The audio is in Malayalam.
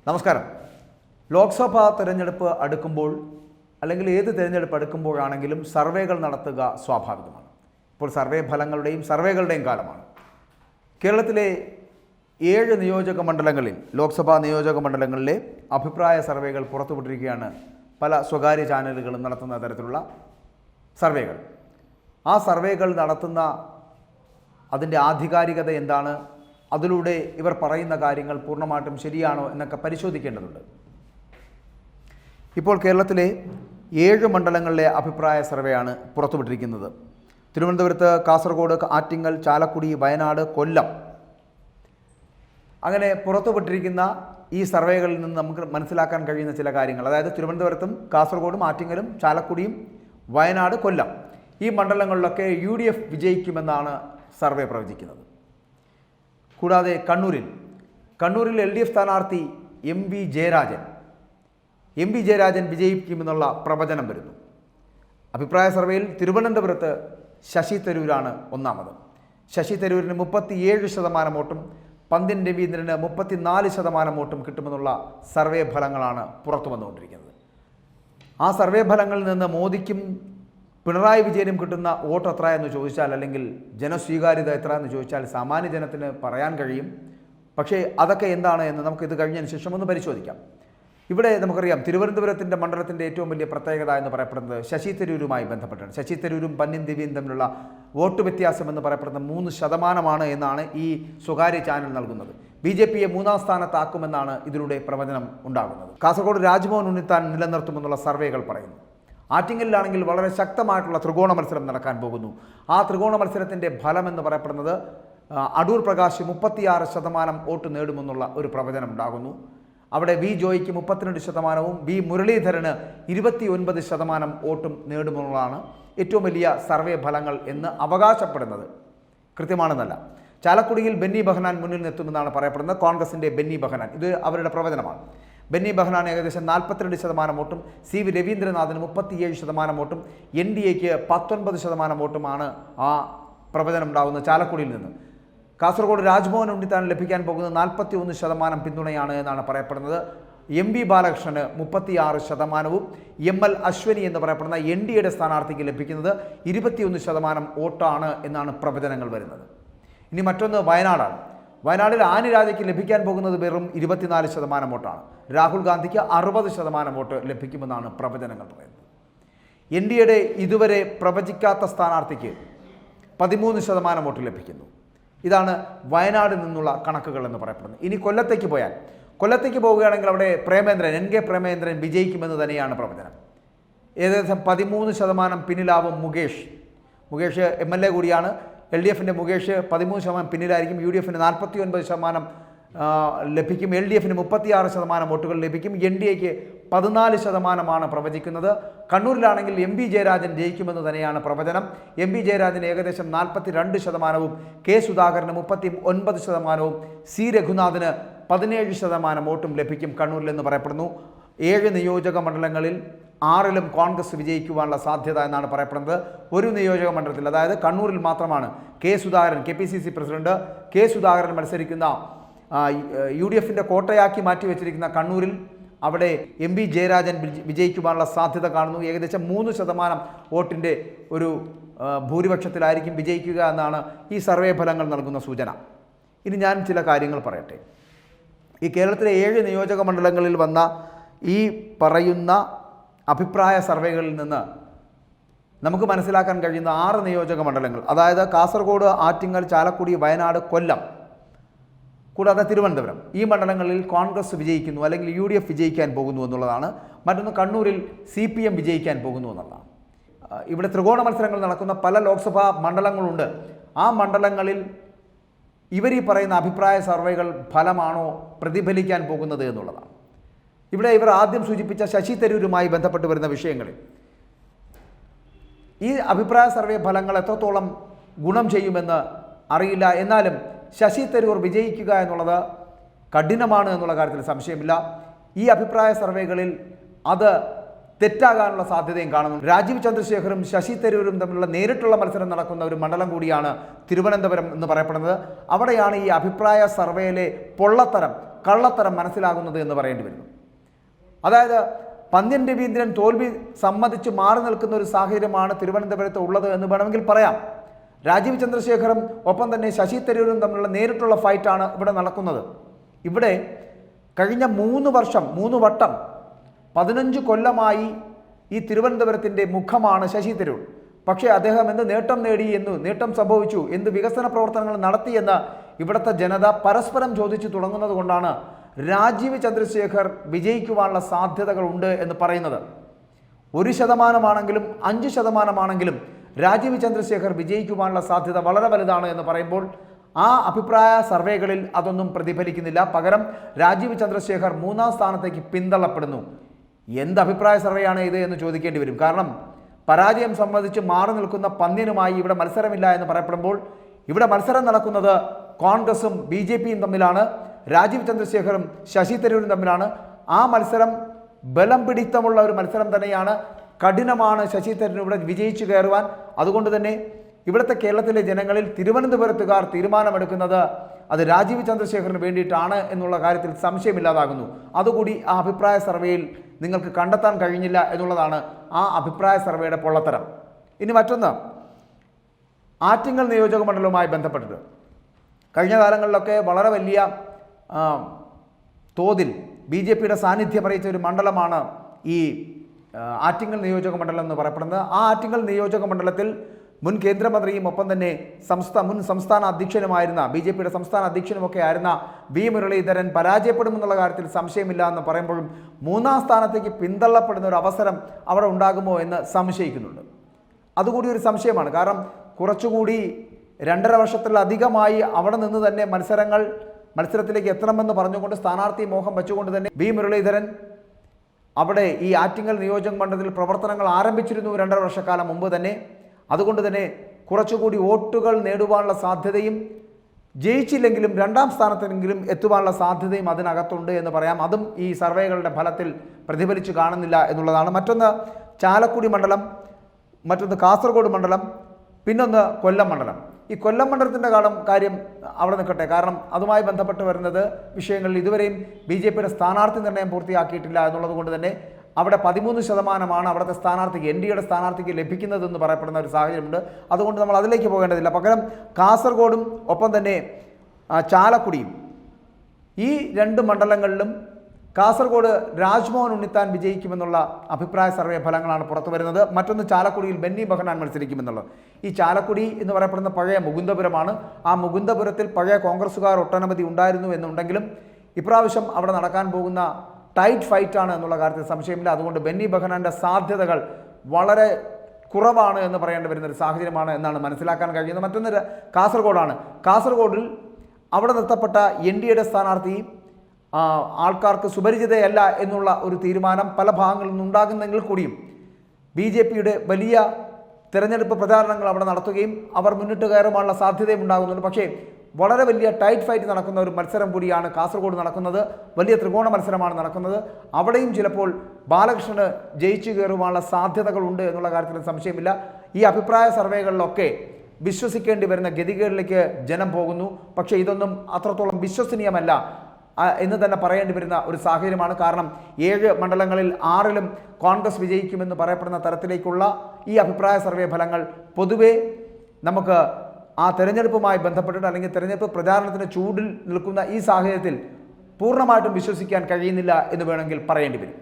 നമസ്കാരം. ലോക്സഭാ തെരഞ്ഞെടുപ്പ് അടുക്കുമ്പോൾ അല്ലെങ്കിൽ ഏത് തെരഞ്ഞെടുപ്പ് അടുക്കുമ്പോഴാണെങ്കിലും സർവേകൾ നടത്തുക സ്വാഭാവികമാണ്. ഇപ്പോൾ സർവേ ഫലങ്ങളുടെയും സർവേകളുടെയും കാലമാണ്. കേരളത്തിലെ 7 നിയോജക മണ്ഡലങ്ങളിൽ, ലോക്സഭാ നിയോജക മണ്ഡലങ്ങളിലെ അഭിപ്രായ സർവേകൾ പുറത്തുവിട്ടിരിക്കുകയാണ്. പല സ്വകാര്യ ചാനലുകളും നടത്തുന്ന തരത്തിലുള്ള സർവേകൾ. ആ സർവേകൾ നടത്തുന്ന അതിൻ്റെ ആധികാരികത എന്താണ്, അതിലൂടെ ഇവർ പറയുന്ന കാര്യങ്ങൾ പൂർണ്ണമായിട്ടും ശരിയാണോ എന്നൊക്കെ പരിശോധിക്കേണ്ടതുണ്ട്. ഇപ്പോൾ കേരളത്തിലെ 7 മണ്ഡലങ്ങളിലെ അഭിപ്രായ സർവേയാണ് പുറത്തുവിട്ടിരിക്കുന്നത്. തിരുവനന്തപുരത്ത്, കാസർഗോഡ്, ആറ്റിങ്ങൽ, ചാലക്കുടി, വയനാട്, കൊല്ലം, അങ്ങനെ പുറത്തുവിട്ടിരിക്കുന്ന ഈ സർവേകളിൽ നിന്ന് നമുക്ക് മനസ്സിലാക്കാൻ കഴിയുന്ന ചില കാര്യങ്ങൾ, അതായത് തിരുവനന്തപുരത്തും കാസർഗോഡും ആറ്റിങ്ങലും ചാലക്കുടിയും വയനാട്, കൊല്ലം, ഈ മണ്ഡലങ്ങളിലൊക്കെ UDF വിജയിക്കുമെന്നാണ് സർവേ പ്രവചിക്കുന്നത്. കൂടാതെ കണ്ണൂരിൽ LDF സ്ഥാനാർത്ഥി MV ജയരാജൻ വിജയിക്കുമെന്നുള്ള പ്രവചനം വരുന്നു. അഭിപ്രായ സർവേയിൽ തിരുവനന്തപുരത്ത് ശശി തരൂരാണ് ഒന്നാമത്. ശശി തരൂരിന് 37% വോട്ടും പന്ത്യൻ രവീന്ദ്രന് 34% വോട്ടും കിട്ടുമെന്നുള്ള സർവേ ഫലങ്ങളാണ് പുറത്തു വന്നുകൊണ്ടിരിക്കുന്നത്. ആ സർവേ ഫലങ്ങളിൽ നിന്ന് മോദിക്കും പിണറായി വിജയനും കിട്ടുന്ന വോട്ട് എത്ര എന്ന് ചോദിച്ചാൽ, അല്ലെങ്കിൽ ജനസ്വീകാര്യത എത്ര എന്ന് ചോദിച്ചാൽ സാമാന്യ ജനത്തിന് പറയാൻ കഴിയും. പക്ഷേ അതൊക്കെ എന്താണ് എന്ന് നമുക്കിത് കഴിഞ്ഞതിന് ശേഷം ഒന്ന് പരിശോധിക്കാം. ഇവിടെ നമുക്കറിയാം, തിരുവനന്തപുരത്തിൻ്റെ മണ്ഡലത്തിൻ്റെ ഏറ്റവും വലിയ പ്രത്യേകത എന്ന് പറയപ്പെടുന്നത് ശശി തരൂരുമായി ബന്ധപ്പെട്ടാണ്. ശശി തരൂരും പന്ന്യൻ രവിയും തമ്മിലുള്ള വോട്ട് വ്യത്യാസം എന്ന് പറയപ്പെടുന്നത് 3% എന്നാണ് ഈ സ്വകാര്യ ചാനൽ നൽകുന്നത്. BJPയെ 3ാം സ്ഥാനത്താക്കുമെന്നാണ് ഇതിലൂടെ പ്രവചനം ഉണ്ടാകുന്നത്. കാസർഗോഡ് രാജ്മോഹൻ ഉണ്ണിത്താൻ നിലനിർത്തുമെന്നുള്ള സർവേകൾ പറയുന്നു. ആറ്റിങ്ങലിലാണെങ്കിൽ വളരെ ശക്തമായിട്ടുള്ള ത്രികോണ മത്സരം നടക്കാൻ പോകുന്നു. ആ ത്രികോണ മത്സരത്തിൻ്റെ ഫലം എന്ന് പറയപ്പെടുന്നത് അടൂർ പ്രകാശ് 36% വോട്ട് നേടുമെന്നുള്ള ഒരു പ്രവചനം ഉണ്ടാകുന്നു. അവിടെ V ജോയിക്ക് 32%, V മുരളീധരന് 29% വോട്ടും നേടുമെന്നുള്ളതാണ് ഏറ്റവും വലിയ സർവേ ഫലങ്ങൾ എന്ന് അവകാശപ്പെടുന്നത്. കൃത്യമാണെന്നല്ല. ചാലക്കുടിയിൽ ബെന്നി ബെഹനാൻ മുന്നിൽ നിൽക്കുമെന്നാണ് പറയപ്പെടുന്നത്. കോൺഗ്രസിൻ്റെ ബെന്നി ബെഹനാൻ, ഇത് അവരുടെ പ്രവചനമാണ്. ബെന്നി ബെഹനാൻ ഏകദേശം 42% വോട്ടും CV രവീന്ദ്രനാഥിന് 37% വോട്ടും NDAക്ക് 19% വോട്ടുമാണ് ആ പ്രവചനം ഉണ്ടാകുന്നത് ചാലക്കുടിയിൽ നിന്ന്. കാസർഗോഡ് രാജ്മോഹൻ ഉണ്ണിത്താൻ ലഭിക്കാൻ പോകുന്നത് 41% പിന്തുണയാണ് എന്നാണ് പറയപ്പെടുന്നത്. MB ബാലകൃഷ്ണന് 36%, ML അശ്വനി എന്ന് പറയപ്പെടുന്ന NDAയുടെ സ്ഥാനാർത്ഥിക്ക് ലഭിക്കുന്നത് 21% വോട്ടാണ് എന്നാണ് പ്രവചനങ്ങൾ വരുന്നത്. ഇനി മറ്റൊന്ന് വയനാടാണ്. വയനാട്ടിൽ ആനി രാജയ്ക്ക് ലഭിക്കാൻ പോകുന്നത് വെറും 24% വോട്ടാണ്. രാഹുൽ ഗാന്ധിക്ക് 60% വോട്ട് ലഭിക്കുമെന്നാണ് പ്രവചനങ്ങൾ പറയുന്നത്. NDAയുടെ ഇതുവരെ പ്രവചിക്കാത്ത സ്ഥാനാർത്ഥിക്ക് 13% വോട്ട് ലഭിക്കുന്നു. ഇതാണ് വയനാട് നിന്നുള്ള കണക്കുകൾ എന്ന് പറയപ്പെടുന്നത്. ഇനി കൊല്ലത്തേക്ക് പോവുകയാണെങ്കിൽ അവിടെ NK പ്രേമേന്ദ്രൻ വിജയിക്കുമെന്ന് തന്നെയാണ് പ്രവചനം. ഏകദേശം 13% പിന്നിലാവും മുകേഷ് MLA കൂടിയാണ്. LDFിൻ്റെ മുകേഷ് 13% പിന്നിലായിരിക്കും. UDFന് 49% ലഭിക്കും. LDFന് 36% വോട്ടുകൾ ലഭിക്കും. NDAക്ക് 14% പ്രവചിക്കുന്നത്. കണ്ണൂരിലാണെങ്കിൽ MV ജയരാജൻ ജയിക്കുമെന്ന് തന്നെയാണ് പ്രവചനം. MV ജയരാജൻ ഏകദേശം 42%, K സുധാകരന് 39%, C രഘുനാഥിന് 17% വോട്ടും ലഭിക്കും കണ്ണൂരിലെന്ന് പറയപ്പെടുന്നു. 7 നിയോജക മണ്ഡലങ്ങളിൽ 6ലും കോൺഗ്രസ് വിജയിക്കുവാനുള്ള സാധ്യത എന്നാണ് പറയപ്പെടുന്നത്. ഒരു നിയോജക മണ്ഡലത്തിൽ, അതായത് കണ്ണൂരിൽ മാത്രമാണ് KPCC പ്രസിഡന്റ് K സുധാകരൻ മത്സരിക്കുന്ന UDFിൻ്റെ കോട്ടയാക്കി മാറ്റിവെച്ചിരിക്കുന്ന കണ്ണൂരിൽ അവിടെ MV ജയരാജൻ വിജയിക്കുവാനുള്ള സാധ്യത കാണുന്നു. ഏകദേശം 3% വോട്ടിൻ്റെ ഒരു ഭൂരിപക്ഷത്തിലായിരിക്കും വിജയിക്കുക എന്നാണ് ഈ സർവേ ഫലങ്ങൾ നൽകുന്ന സൂചന. ഇനി ഞാൻ ചില കാര്യങ്ങൾ പറയട്ടെ. ഈ കേരളത്തിലെ 7 നിയോജക മണ്ഡലങ്ങളിൽ വന്ന ഈ പറയുന്ന അഭിപ്രായ സർവേകളിൽ നിന്ന് നമുക്ക് മനസ്സിലാക്കാൻ കഴിയുന്ന 6 നിയോജക മണ്ഡലങ്ങൾ, അതായത് കാസർഗോഡ്, ആറ്റിങ്ങൽ, ചാലക്കുടി, വയനാട്, കൊല്ലം, കൂടാതെ തിരുവനന്തപുരം, ഈ മണ്ഡലങ്ങളിൽ കോൺഗ്രസ് വിജയിക്കുന്നു അല്ലെങ്കിൽ UDF വിജയിക്കാൻ പോകുന്നു എന്നുള്ളതാണ്. മറ്റൊന്ന് കണ്ണൂരിൽ CPM വിജയിക്കാൻ പോകുന്നു എന്നുള്ളതാണ്. ഇവിടെ ത്രികോണ മത്സരങ്ങൾ നടക്കുന്ന പല ലോക്സഭാ മണ്ഡലങ്ങളുണ്ട്. ആ മണ്ഡലങ്ങളിൽ ഇവർ ഈ പറയുന്ന അഭിപ്രായ സർവേകൾ ഫലമാണോ പ്രതിഫലിക്കാൻ പോകുന്നത് എന്നുള്ളതാണ്. ഇവിടെ ഇവർ ആദ്യം സൂചിപ്പിച്ച ശശി തരൂരുമായി ബന്ധപ്പെട്ട് വരുന്ന വിഷയങ്ങളിൽ ഈ അഭിപ്രായ സർവേ ഫലങ്ങൾ എത്രത്തോളം ഗുണം ചെയ്യുമെന്ന് അറിയില്ല. എന്നാലും ശശി തരൂർ വിജയിക്കുക എന്നുള്ളത് കഠിനമാണ് എന്നുള്ള കാര്യത്തിൽ സംശയമില്ല. ഈ അഭിപ്രായ സർവേകളിൽ അത് തെറ്റാകാനുള്ള സാധ്യതയും കാണുന്നു. രാജീവ് ചന്ദ്രശേഖറും ശശി തരൂരും തമ്മിലുള്ള നേരിട്ടുള്ള മത്സരം നടക്കുന്ന ഒരു മണ്ഡലം കൂടിയാണ് തിരുവനന്തപുരം എന്ന് പറയപ്പെടുന്നത്. അവിടെയാണ് ഈ അഭിപ്രായ സർവേയിലെ പൊള്ളത്തരം കള്ളത്തരം മനസ്സിലാകുന്നത് എന്ന് പറയേണ്ടി വരുന്നു. അതായത് പന്ന്യൻ രവീന്ദ്രൻ തോൽവി സമ്മതിച്ച് മാറി നിൽക്കുന്ന ഒരു സാഹചര്യമാണ് തിരുവനന്തപുരത്ത് ഉള്ളത് എന്ന് വേണമെങ്കിൽ പറയാം. രാജീവ് ചന്ദ്രശേഖറും ഒപ്പം തന്നെ ശശി തരൂരും തമ്മിലുള്ള നേരിട്ടുള്ള ഫൈറ്റാണ് ഇവിടെ നടക്കുന്നത്. ഇവിടെ കഴിഞ്ഞ 3 വട്ടം 15 കൊല്ലമായി ഈ തിരുവനന്തപുരത്തിൻ്റെ മുഖമാണ് ശശി തരൂർ. പക്ഷേ അദ്ദേഹം എന്ത് നേട്ടം നേടി, നേട്ടം സംഭവിച്ചു, എന്ത് വികസന പ്രവർത്തനങ്ങൾ നടത്തിയെന്ന് ഇവിടുത്തെ ജനത പരസ്പരം ചോദിച്ചു തുടങ്ങുന്നത് കൊണ്ടാണ് രാജീവ് ചന്ദ്രശേഖർ വിജയിക്കുവാനുള്ള സാധ്യതകൾ ഉണ്ട് എന്ന് പറയുന്നത്. 1% 5% രാജീവ് ചന്ദ്രശേഖർ വിജയിക്കുവാനുള്ള സാധ്യത വളരെ വലുതാണ് എന്ന് പറയുമ്പോൾ ആ അഭിപ്രായ സർവേകളിൽ അതൊന്നും പ്രതിഫലിക്കുന്നില്ല. പകരം രാജീവ് ചന്ദ്രശേഖർ 3ാം സ്ഥാനത്തേക്ക് പിന്തള്ളപ്പെടുന്നു. എന്ത് അഭിപ്രായ സർവേയാണ് ഇത് എന്ന് ചോദിക്കേണ്ടി വരും. കാരണം പരാജയം സംബന്ധിച്ച് മാറി നിൽക്കുന്ന പന്ന്യനുമായി ഇവിടെ മത്സരമില്ല എന്ന് പറയപ്പെടുമ്പോൾ ഇവിടെ മത്സരം നടക്കുന്നത് കോൺഗ്രസും BJPയും തമ്മിലാണ്, രാജീവ് ചന്ദ്രശേഖറും ശശി തരൂരും തമ്മിലാണ്. ആ മത്സരം ബലം പിടിത്തമുള്ള ഒരു മത്സരം തന്നെയാണ്. കഠിനമാണ് ശശി തരൂർ ഇവിടെ വിജയിച്ചു കയറുവാൻ. അതുകൊണ്ട് തന്നെ ഇവിടുത്തെ കേരളത്തിലെ ജനങ്ങളിൽ തിരുവനന്തപുരത്തുകാർ തീരുമാനമെടുക്കുന്നത് അത് രാജീവ് ചന്ദ്രശേഖറിന് വേണ്ടിയിട്ടാണ് എന്നുള്ള കാര്യത്തിൽ സംശയമില്ലാതാകുന്നു. അതുകൂടി ആ അഭിപ്രായ സർവേയിൽ നിങ്ങൾക്ക് കണ്ടെത്താൻ കഴിഞ്ഞില്ല എന്നുള്ളതാണ് ആ അഭിപ്രായ സർവേയുടെ പൊള്ളത്തരം. ഇനി മറ്റൊന്ന്, ആറ്റിങ്ങൽ നിയോജക മണ്ഡലവുമായി ബന്ധപ്പെട്ടിട്ട് കഴിഞ്ഞ കാലങ്ങളിലൊക്കെ വളരെ വലിയ തോതിൽ BJPയുടെ സാന്നിധ്യം അറിയിച്ച ഒരു മണ്ഡലമാണ് ഈ ആറ്റിങ്ങൽ നിയോജക മണ്ഡലം എന്ന് പറയപ്പെടുന്നത്. ആ ആറ്റിങ്ങൽ നിയോജക മണ്ഡലത്തിൽ മുൻ കേന്ദ്രമന്ത്രിയും ഒപ്പം തന്നെ മുൻ സംസ്ഥാന അധ്യക്ഷനുമായിരുന്ന BJPയുടെ സംസ്ഥാന അധ്യക്ഷനുമൊക്കെ ആയിരുന്ന വി മുരളീധരൻ പരാജയപ്പെടുമെന്നുള്ള കാര്യത്തിൽ സംശയമില്ല എന്ന് പറയുമ്പോഴും 3ാം സ്ഥാനത്തേക്ക് പിന്തള്ളപ്പെടുന്ന ഒരു അവസരം അവിടെ ഉണ്ടാകുമോ എന്ന് സംശയിക്കുന്നുണ്ട്. അതുകൂടി ഒരു സംശയമാണ്. കാരണം കുറച്ചുകൂടി 2.5 വർഷത്തിലധികമായി അവിടെ നിന്ന് തന്നെ മത്സരത്തിലേക്ക് എത്തണമെന്ന് പറഞ്ഞുകൊണ്ട് സ്ഥാനാർത്ഥി മോഹം വെച്ചുകൊണ്ട് തന്നെ വി മുരളീധരൻ അവിടെ ഈ ആറ്റിങ്ങൽ നിയോജക മണ്ഡലത്തിൽ പ്രവർത്തനങ്ങൾ ആരംഭിച്ചിരുന്നു 2.5 വർഷക്കാലം മുമ്പ് തന്നെ. അതുകൊണ്ട് തന്നെ കുറച്ചുകൂടി വോട്ടുകൾ നേടുവാനുള്ള സാധ്യതയും ജയിച്ചില്ലെങ്കിലും 2ാം സ്ഥാനത്തെങ്കിലും എത്തുവാനുള്ള സാധ്യതയും അതിനകത്തുണ്ട് എന്ന് പറയാം. അതും ഈ സർവേകളുടെ ഫലത്തിൽ പ്രതിഫലിച്ചു കാണുന്നില്ല എന്നുള്ളതാണ്. മറ്റൊന്ന് ചാലക്കുടി മണ്ഡലം, മറ്റൊന്ന് കാസർഗോഡ് മണ്ഡലം, പിന്നൊന്ന് കൊല്ലം മണ്ഡലം. ഈ കൊല്ലം മണ്ഡലത്തിൻ്റെ കാര്യം അവിടെ നിൽക്കട്ടെ. കാരണം അതുമായി ബന്ധപ്പെട്ട് വരുന്നത് വിഷയങ്ങളിൽ ഇതുവരെയും BJPയുടെ സ്ഥാനാർത്ഥി നിർണ്ണയം പൂർത്തിയാക്കിയിട്ടില്ല എന്നുള്ളത് കൊണ്ട് തന്നെ അവിടെ 13% അവിടുത്തെ സ്ഥാനാർത്ഥിക്ക് NDAയുടെ സ്ഥാനാർത്ഥിക്ക് ലഭിക്കുന്നതെന്ന് പറയപ്പെടുന്ന ഒരു സാഹചര്യമുണ്ട്. അതുകൊണ്ട് നമ്മൾ അതിലേക്ക് പോകേണ്ടതില്ല. പകരം കാസർഗോഡും ഒപ്പം തന്നെ ചാലക്കുടിയും, ഈ 2 മണ്ഡലങ്ങളിലും കാസർഗോഡ് രാജ്മോഹൻ ഉണ്ണിത്താൻ വിജയിക്കുമെന്നുള്ള അഭിപ്രായ സർവേ ഫലങ്ങളാണ് പുറത്തു വരുന്നത്. മറ്റൊന്ന് ചാലക്കുടിയിൽ ബെന്നി ബെഹനാൻ മത്സരിക്കുമെന്നുള്ളത്. ഈ ചാലക്കുടി എന്ന് പറയപ്പെടുന്ന പഴയ മുകുന്ദപുരമാണ്. ആ മുകുന്ദപുരത്തിൽ പഴയ കോൺഗ്രസ്സുകാർ ഒട്ടനവധി ഉണ്ടായിരുന്നു എന്നുണ്ടെങ്കിലും ഇപ്രാവശ്യം അവിടെ നടക്കാൻ പോകുന്ന ടൈറ്റ് ഫൈറ്റാണ് എന്നുള്ള കാര്യത്തിൽ സംശയമില്ല. അതുകൊണ്ട് ബെന്നി ബെഹനാൻ്റെ സാധ്യതകൾ വളരെ കുറവാണ് എന്ന് പറയേണ്ടി വരുന്നൊരു സാഹചര്യമാണ് എന്നാണ് മനസ്സിലാക്കാൻ കഴിയുന്നത്. മറ്റൊന്ന് കാസർഗോഡാണ്. കാസർഗോഡിൽ അവിടെ നിർത്തപ്പെട്ട NDAയുടെ സ്ഥാനാർത്ഥി ആൾക്കാർക്ക് സുപരിചിതയല്ല എന്നുള്ള ഒരു തീരുമാനം പല ഭാഗങ്ങളിൽ നിന്നുണ്ടാകുന്നെങ്കിൽ കൂടിയും BJPയുടെ വലിയ തെരഞ്ഞെടുപ്പ് പ്രചാരണങ്ങൾ അവിടെ നടത്തുകയും അവർ മുന്നിട്ട് കയറുവാനുള്ള സാധ്യതയും ഉണ്ടാകുന്നുണ്ട്. പക്ഷേ വളരെ വലിയ ടൈറ്റ് ഫൈറ്റ് നടക്കുന്ന ഒരു മത്സരം കൂടിയാണ് കാസർഗോഡ് നടക്കുന്നത്. വലിയ ത്രികോണ മത്സരമാണ് നടക്കുന്നത്. അവിടെയും ചിലപ്പോൾ ബാലകൃഷ്ണന് ജയിച്ചു കയറുവാനുള്ള സാധ്യതകളുണ്ട് എന്നുള്ള കാര്യത്തിൽ സംശയമില്ല. ഈ അഭിപ്രായ സർവേകളിലൊക്കെ വിശ്വസിക്കേണ്ടി വരുന്ന ഗതികേടിലേക്ക് ജനം പോകുന്നു. പക്ഷേ ഇതൊന്നും അത്രത്തോളം വിശ്വസനീയമല്ല എന്ന് തന്നെ പറയേണ്ടി വരുന്ന ഒരു സാഹചര്യമാണ്. കാരണം 7 മണ്ഡലങ്ങളിൽ 6ലും കോൺഗ്രസ് വിജയിക്കുമെന്ന് പറയപ്പെടുന്ന തരത്തിലേക്കുള്ള ഈ അഭിപ്രായ സർവേ ഫലങ്ങൾ പൊതുവെ നമുക്ക് ആ തെരഞ്ഞെടുപ്പുമായി ബന്ധപ്പെട്ടിട്ട് അല്ലെങ്കിൽ തെരഞ്ഞെടുപ്പ് പ്രചാരണത്തിന് ചൂടിൽ നിൽക്കുന്ന ഈ സാഹചര്യത്തിൽ പൂർണ്ണമായിട്ടും വിശ്വസിക്കാൻ കഴിയുന്നില്ല എന്ന് വേണമെങ്കിൽ പറയേണ്ടി വരും.